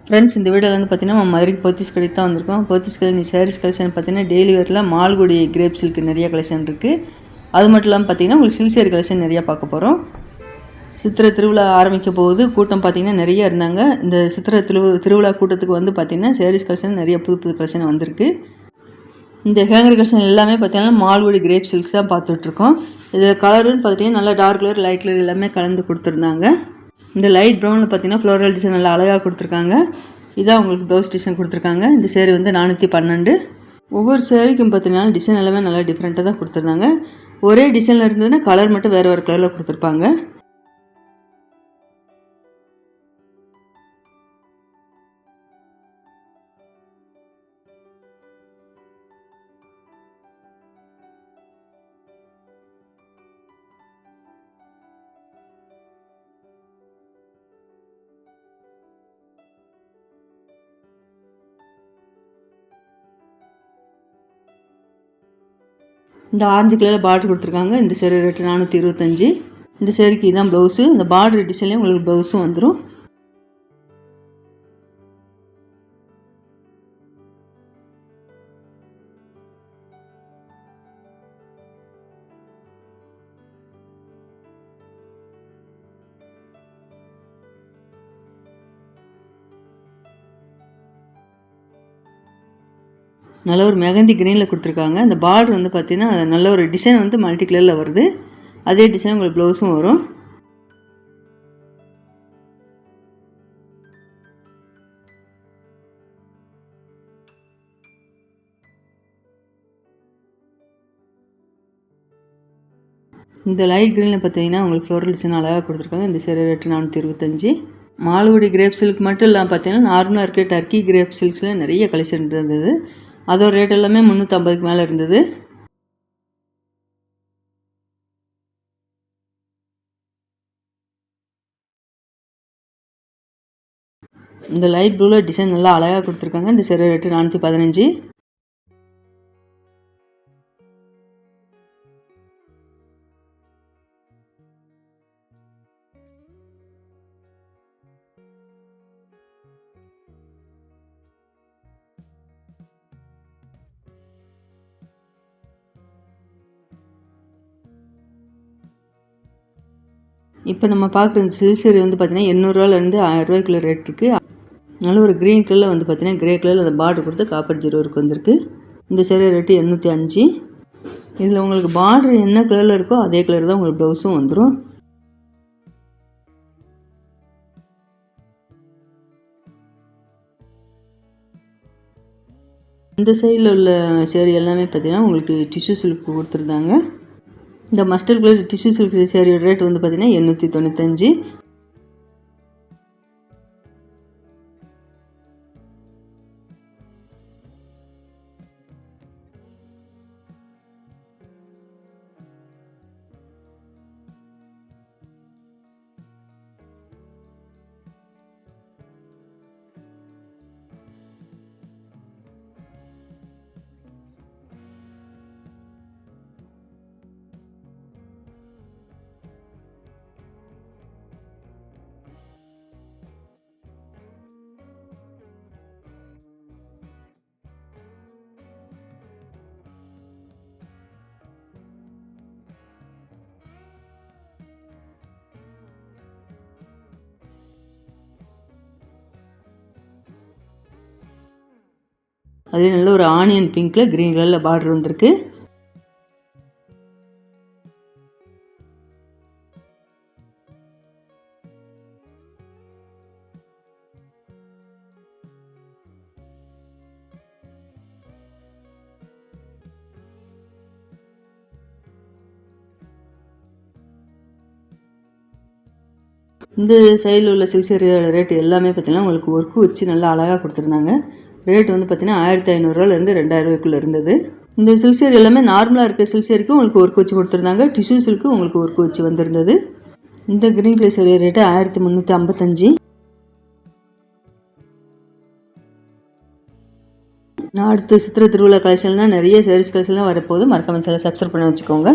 Friends, இந்த வீடியோவில் வந்து பார்த்தீங்கன்னா நம்ம மதுரைக்கு போத்தீஸ் கடைக்கு தான் வந்திருக்கோம். போத்தீஸ் கடை நீ சாரீஸ் கலெக்ஷன் பார்த்தீங்கன்னா டெய்லி வேரில் மால்குடி கிரேப் சில்க்கு நிறைய கலெக்ஷன் இருக்குது. அது மட்டும் இல்லாமல் பார்த்தீங்கன்னா உங்களுக்கு சில்க் சேரி கலெக்ஷன் நிறையா பார்க்க போகிறோம். சித்திரை திருவிழா ஆரம்பிக்க போகுது. கூட்டம் பார்த்திங்கன்னா நிறைய இருந்தாங்க. இந்த சித்திரை திருவிழா கூட்டத்துக்கு வந்து பார்த்திங்கன்னா சாரீஸ் கலெக்ஷன் நிறைய புது புது கலெக்ஷன் வந்திருக்கு. இந்த ஹேங்கர் கலெக்ஷன் எல்லாமே பார்த்திங்கன்னா மால்குடி கிரேப் சில்க்ஸ் தான் பார்த்துட்ருக்கோம். இதில் கலருன்னு பார்த்திங்கன்னா நல்லா டார்க் கலர் லைட் கலர் எல்லாமே கலந்து கொடுத்துருந்தாங்க. இந்த லைட் ப்ரௌனில் பார்த்திங்கன்னா ஃப்ளோரல் டிசைன் நல்லா அழகாக கொடுத்துருக்காங்க. இதான் உங்களுக்கு ப்ளவுஸ் டிசைன் கொடுத்துருக்காங்க. இந்த சேரீ வந்து 412. ஒவ்வொரு சேரீக்கும் பார்த்தீங்கன்னா டிசைன் எல்லாமே நல்லா டிஃப்ரெண்ட்டாக தான் கொடுத்துருந்தாங்க. ஒரே டிசைனில் இருந்ததுன்னா கலர் மட்டும் வேறு வேறு கலரில் கொடுத்துருப்பாங்க. இந்த ஆரஞ்சு கலரில் பார்டர் கொடுத்துருக்காங்க. இந்த சேரீ ரேட்டு 425. இந்த சேரீக்கு இதுதான் ப்ளவுஸு. இந்த பார்டர் டிசைன்லேயும் உங்களுக்கு ப்ளவுஸும் வந்துடும். நல்ல ஒரு மெகந்தி க்ரீனில் கொடுத்துருக்காங்க. இந்த பார்டர் வந்து பார்த்திங்கன்னா நல்ல ஒரு டிசைன் வந்து மல்டி கலரில் வருது. அதே டிசைன் உங்களுக்கு ப்ளவுஸும் வரும். இந்த லைட் க்ரீனில் பார்த்தீங்கன்னா உங்களுக்கு ஃப்ளோரல் டிசைன் அழகாக கொடுத்துருக்காங்க. இந்த sari rate 425. Malgudi grape silk மட்டும் இல்லாமல் பார்த்தீங்கன்னா நார்மலாக இருக்க டர்க்கி கிரேப் சில்க்ஸில் நிறைய கலெக்ஷன் இருந்தது. அதோட ரேட் எல்லாமே 350க்கு மேலே இருந்தது. இந்த லைட் ப்ளூவில் டிசைன் நல்லா அழகாக கொடுத்துருக்காங்க. இந்த சேரீ ரேட்டு 415. இப்போ நம்ம பார்க்குற இந்த சில்க் சேரீ வந்து பார்த்திங்கன்னா 800ரூவாலேருந்து 1000ரூவாய்க்குள்ள ரேட் இருக்குது. நல்ல ஒரு க்ரீன் கலரில் வந்து பார்த்திங்கன்னா கிரே கலரில் அந்த பார்டர் கொடுத்து காப்பர் ஜீரோ ஒர்க் வந்திருக்கு. இந்த சேரீ ரேட்டு 805. இதில் உங்களுக்கு பார்டர் என்ன கலரில் இருக்கோ அதே கலர் தான் உங்களுக்கு ப்ளவுஸும் வந்துடும். இந்த சைடில் உள்ள சேரீ எல்லாமே பார்த்திங்கன்னா உங்களுக்கு டிஷ்யூ சில்க் கொடுத்துருந்தாங்க. இந்த மஸ்டர்ட் கலர் டிஷ்யூ சில்க் சேரீயோட ரேட் வந்து பார்த்திங்கன்னா 895. அதே நல்ல ஒரு ஆனியன் பிங்க்கில் க்ரீன் கலரில் பார்டர் வந்திருக்கு. இந்த சைடில் உள்ள சில்க் சேரீயோட ரேட்டு எல்லாமே பார்த்திங்கன்னா உங்களுக்கு ஒர்க்கு வச்சு நல்லா அழகாக கொடுத்துருந்தாங்க. ரேட் வந்து பார்த்திங்கன்னா 1500ரூவாலேருந்து 2000ரூவாய்க்குள்ளே இருந்தது. இந்த சில்க் சேரீ எல்லாமே நார்மலாக இருக்க சில்க் சேரீக்கும் உங்களுக்கு ஒர்க் வச்சு கொடுத்துருந்தாங்க. டிஷ்யூ சில்க்கு உங்களுக்கு ஒர்க் வச்சு வந்திருந்தது. இந்த க்ரீன் கலர் சேரீ ரேட்டு 1355. நான் அடுத்து சித்திரை திருவிழா கலெக்ஷன்லாம் நிறைய சாரீஸ் கலெக்ஷன்லாம் வரப்போகுது. மறக்காம சேனலை சப்ஸ்கிரைப் பண்ணி வச்சுக்கோங்க.